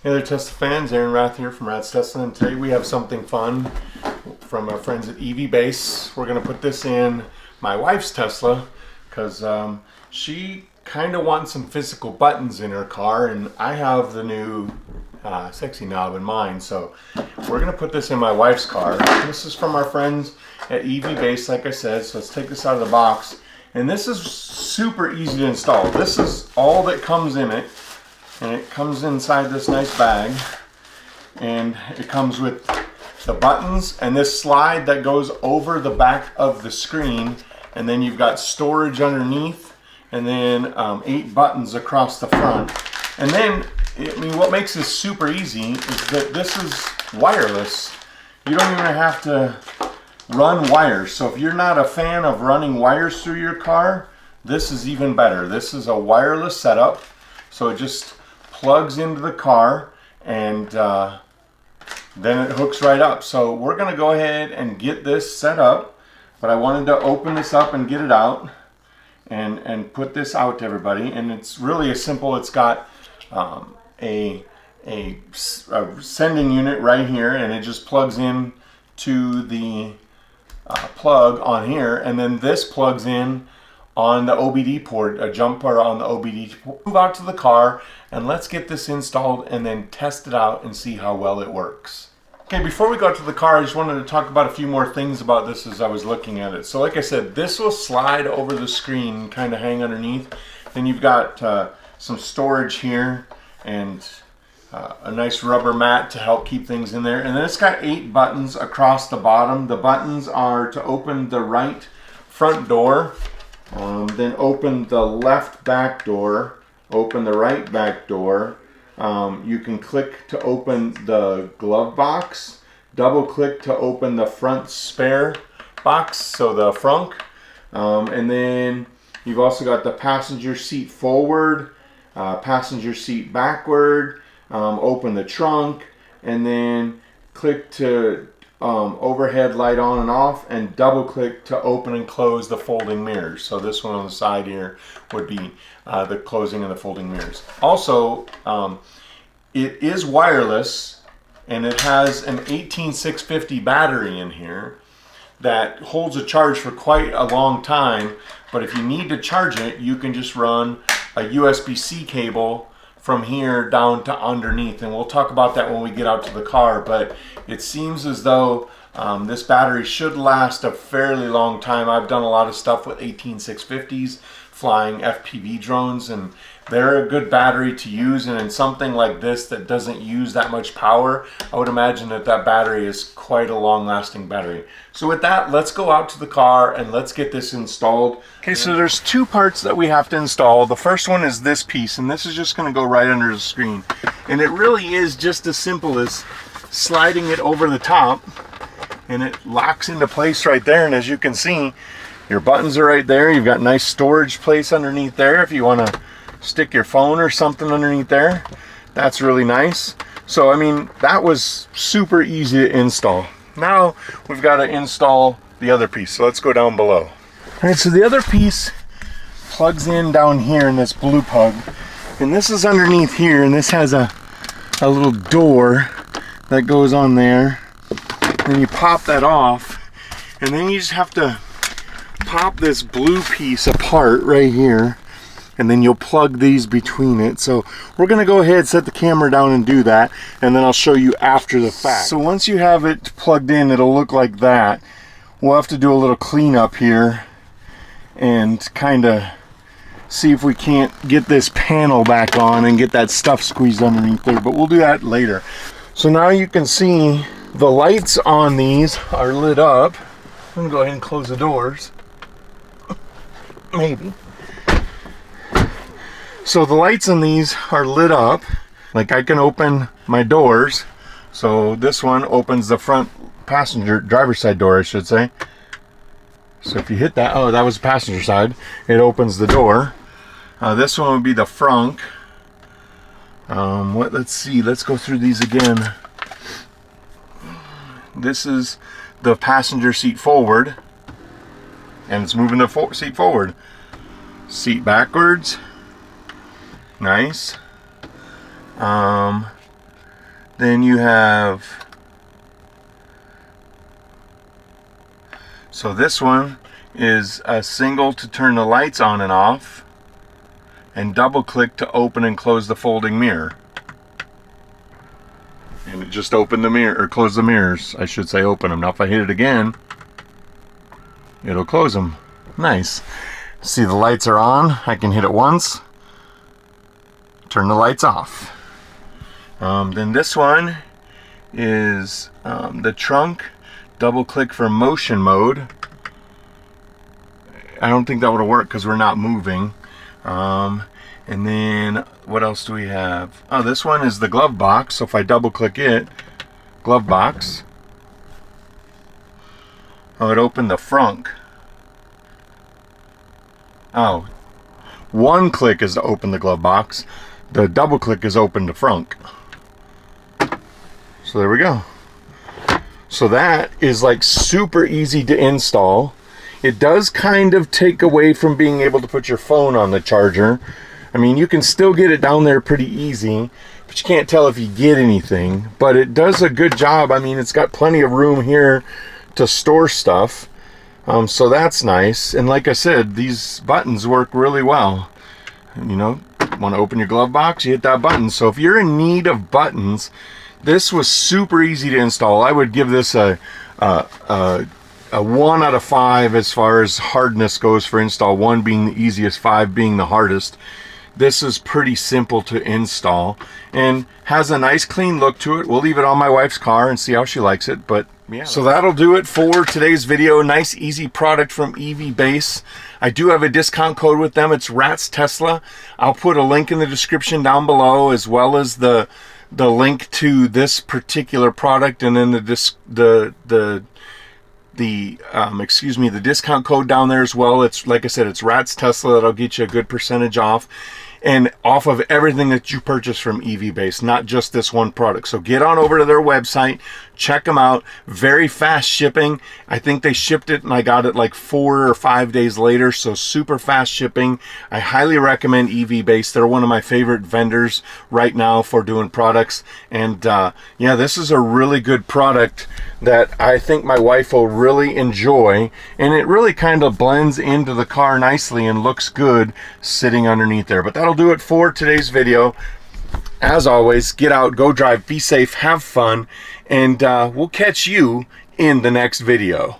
Hey there, Tesla fans. Aaron Rath here from RatsTesla, and today we have something fun from our friends at EVBase. We're going to put this in my wife's Tesla because she kind of wants some physical buttons in her car, and I have the new sexy knob in mine. So we're going to put this in my wife's car. This is from our friends at EVBase, like I said. So let's take this out of the box. And this is super easy to install. This is all that comes in it. And it comes inside this nice bag, and it comes with the buttons and this slide that goes over the back of the screen, and then you've got storage underneath, and then 8 buttons across the front. And then, I mean, what makes this super easy is that this is wireless. You don't even have to run wires. So if you're not a fan of running wires through your car, this is even better. This is a wireless setup, so it just plugs into the car, and then it hooks right up. So we're going to go ahead and get this set up, but I wanted to open this up and get it out and put this out to everybody. And it's really as simple. It's got a sending unit right here, and it just plugs in to the plug on here, and then this plugs in on the OBD port, a jumper on the OBD port. Move out to the car and let's get this installed and then test it out and see how well it works. Okay, before we go to the car, I just wanted to talk about a few more things about this as I was looking at it. So like I said, this will slide over the screen and kind of hang underneath. Then you've got some storage here and a nice rubber mat to help keep things in there. And then it's got 8 buttons across the bottom. The buttons are to open the right front door, then open the left back door, open the right back door. You can click to open the glove box, double click to open the front spare box, so the frunk. And then you've also got the passenger seat forward, passenger seat backward, open the trunk, and then click to overhead light on and off, and double click to open and close the folding mirrors. So this one on the side here would be the closing of the folding mirrors. Also, it is wireless, and it has an 18650 battery in here that holds a charge for quite a long time. But if you need to charge it, you can just run a USB-C cable from here down to underneath, and we'll talk about that when we get out to the car. But it seems as though this battery should last a fairly long time. I've done a lot of stuff with 18650s flying FPV drones, and they're a good battery to use. And in something like this that doesn't use that much power, I would imagine that that battery is quite a long-lasting battery. So with that, let's go out to the car and let's get this installed. Okay, so there's 2 parts that we have to install. The first one is this piece, and this is just going to go right under the screen. And it really is just as simple as sliding it over the top, and it locks into place right there. And as you can see, your buttons are right there. You've got nice storage place underneath there if you want to stick your phone or something underneath there. That's really nice. So I mean, that was super easy to install. Now we've got to install the other piece. So let's go down below. All right, so the other piece plugs in down here in this blue plug, and this is underneath here, and this has a little door that goes on there. Then you pop that off, and then you just have to pop this blue piece apart right here, and then you'll plug these between it. So we're going to go ahead, set the camera down and do that, and then I'll show you after the fact. So once you have it plugged in, it'll look like that. We'll have to do a little cleanup here and kind of see if we can't get this panel back on and get that stuff squeezed underneath there, but we'll do that later. So now you can see the lights on these are lit up. I'm going to go ahead and close the doors. Maybe. So the lights on these are lit up. Like, I can open my doors. So this one opens the front driver's side door, I should say. So if you hit that, oh, that was the passenger side. It opens the door. This one would be the frunk. Let's see, let's go through these again. This is the passenger seat forward, and it's moving the seat forward. Seat backwards. Nice. Then you have, so this one is a single to turn the lights on and off, and double click to open and close the folding mirror. And it just opened the mirror, or close the mirrors. I should say open them. Now if I hit it again, it'll close them. Nice. See, the lights are on. I can hit it once, turn the lights off. Then this one is the trunk. Double click for motion mode. I don't think that would work because we're not moving. And then what else do we have? Oh, this one is the glove box. So if I double click it, glove box. Oh, it opened the front. Oh, one click is to open the glove box. The double click is open the front. So there we go. So that is like super easy to install. It does kind of take away from being able to put your phone on the charger. I mean, you can still get it down there pretty easy, but you can't tell if you get anything. But it does a good job. I mean, it's got plenty of room here to store stuff. So that's nice. And like I said, these buttons work really well. You know, want to open your glove box, you hit that button. So if you're in need of buttons, this was super easy to install. I would give this a 1 out of 5 as far as hardness goes for install. 1 being the easiest, 5 being the hardest. This is pretty simple to install and has a nice clean look to it. We'll leave it on my wife's car and see how she likes it. But yeah, so that'll do it for today's video. Nice easy product from EVBase. I do have a discount code with them. It's RatsTesla. I'll put a link in the description down below, as well as the link to this particular product, and then the discount code down there as well. It's, like I said, it's RatsTesla. That'll get you a good percentage off, and off of everything that you purchase from EVBase, not just this one product. So get on over to their website, check them out. Very fast shipping. I think they shipped it and I got it like 4 or 5 days later, so super fast shipping. I highly recommend EVBase. They're one of my favorite vendors right now for doing products. And yeah, this is a really good product that I think my wife will really enjoy, and it really kind of blends into the car nicely and looks good sitting underneath there. But that'll do it for today's video. As always, get out, go drive, be safe, have fun, and we'll catch you in the next video.